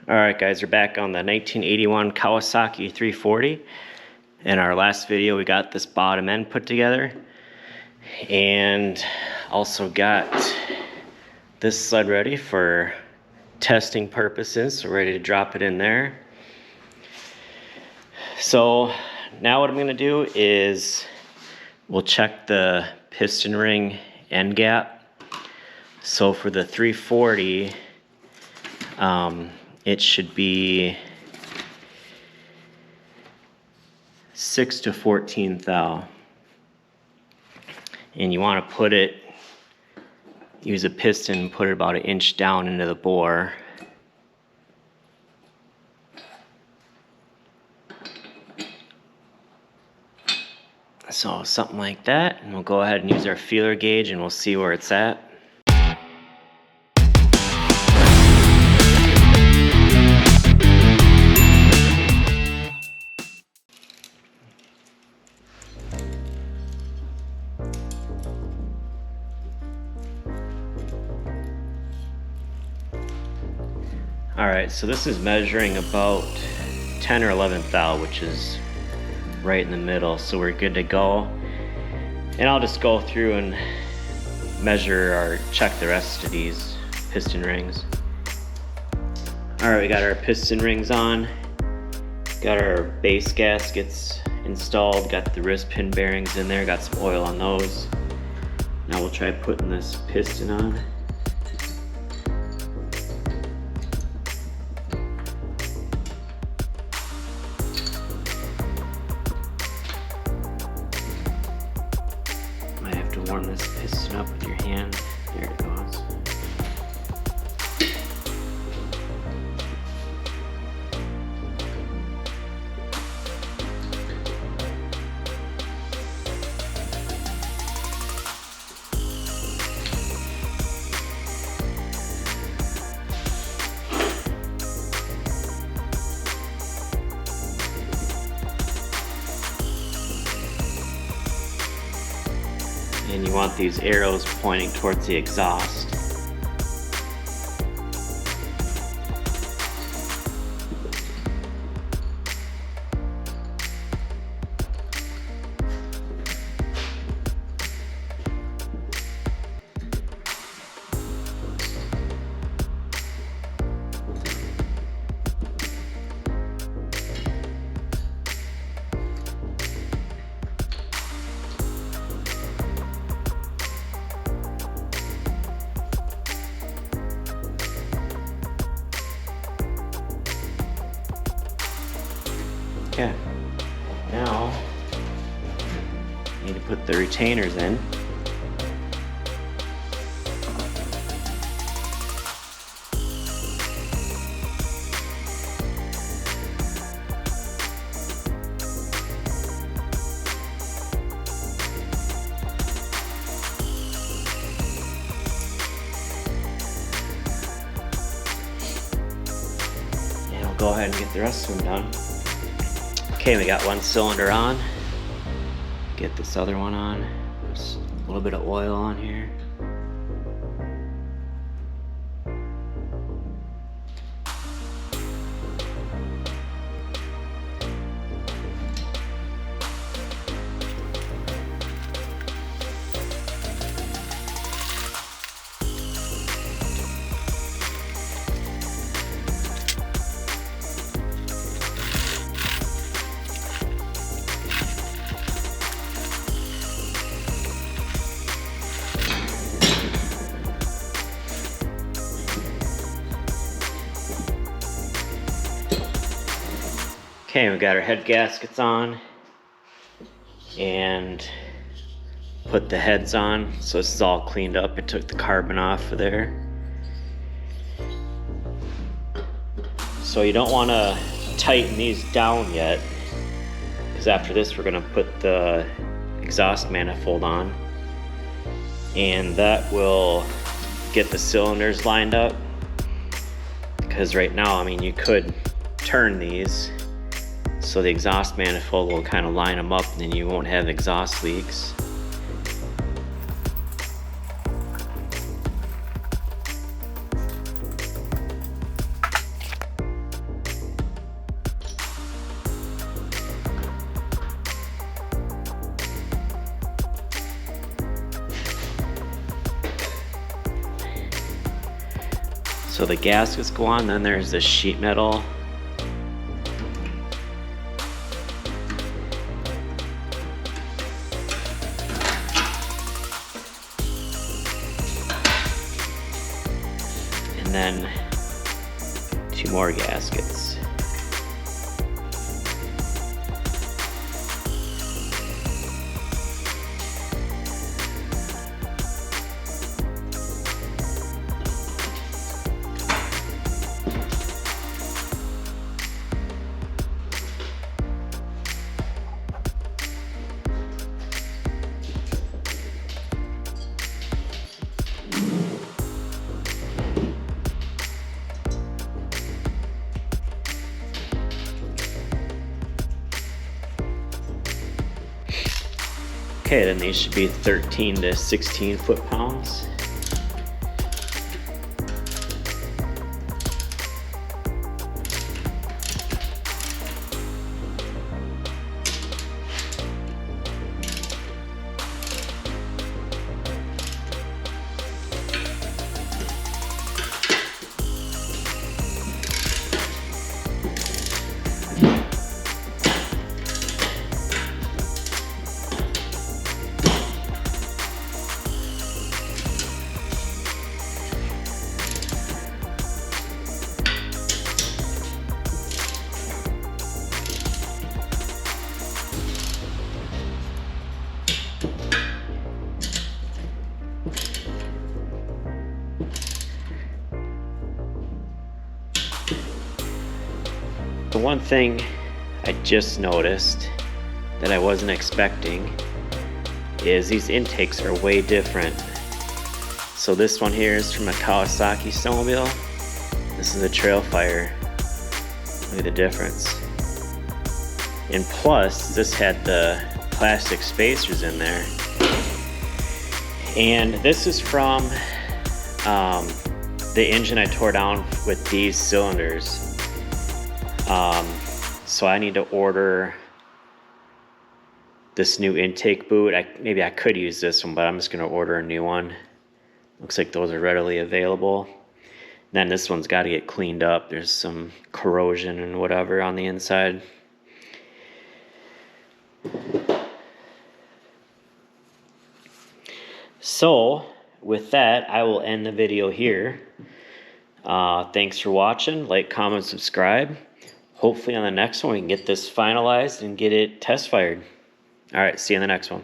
Alright guys, we're back on the 1981 Kawasaki 340. In our last video we got this bottom end put together and also got this sled ready for testing purposes, so ready to drop it in there. So now what I'm going to do is we'll check the piston ring end gap. So for the 340 it should be 6 to 14 thou. And you want to put it, use a piston and put it about 1 inch down into the bore. So something like that, and we'll go ahead and use our feeler gauge and we'll see where it's at. Alright, so this is measuring about 10 or 11 thou, which is right in the middle, so we're good to go. And I'll just go through and measure or check the rest of these piston rings. Alright, we got our piston rings on, got our base gaskets installed, got the wrist pin bearings in there, got some oil on those. Now we'll try putting this piston on. Warm this piston up with your hand. There it goes. And you want these arrows pointing towards the exhaust. Okay, now you need to put the retainers in. And we'll go ahead and get the rest of them done. Okay, we got one cylinder on. Get this other one on. There's a little bit of oil on here. Okay, we got our head gaskets on and put the heads on. So this is all cleaned up. I took the carbon off of there. So you don't want to tighten these down yet, because after this we're going to put the exhaust manifold on, and that will get the cylinders lined up. Because right now, I mean, you could turn these so the exhaust manifold will kind of line them up and then you won't have exhaust leaks. So the gaskets go on, then there's the sheet metal. And then 2 more gaskets. Okay, then these should be 13 to 16 foot-pounds. The one thing I just noticed that I wasn't expecting is these intakes are way different. So this one here is from a Kawasaki Snowmobile. This is a Trailfire. Look at the difference. And plus, this had the plastic spacers in there. And this is from the engine I tore down with these cylinders. So I need to order this new intake boot. Maybe I could use this one, but I'm just going to order a new one. Looks like those are readily available. Then this one's got to get cleaned up. There's some corrosion and whatever on the inside. So with that, I will end the video here. Thanks for watching. Like, comment, subscribe. Hopefully on the next one we can get this finalized and get it test fired. All right, see you in the next one.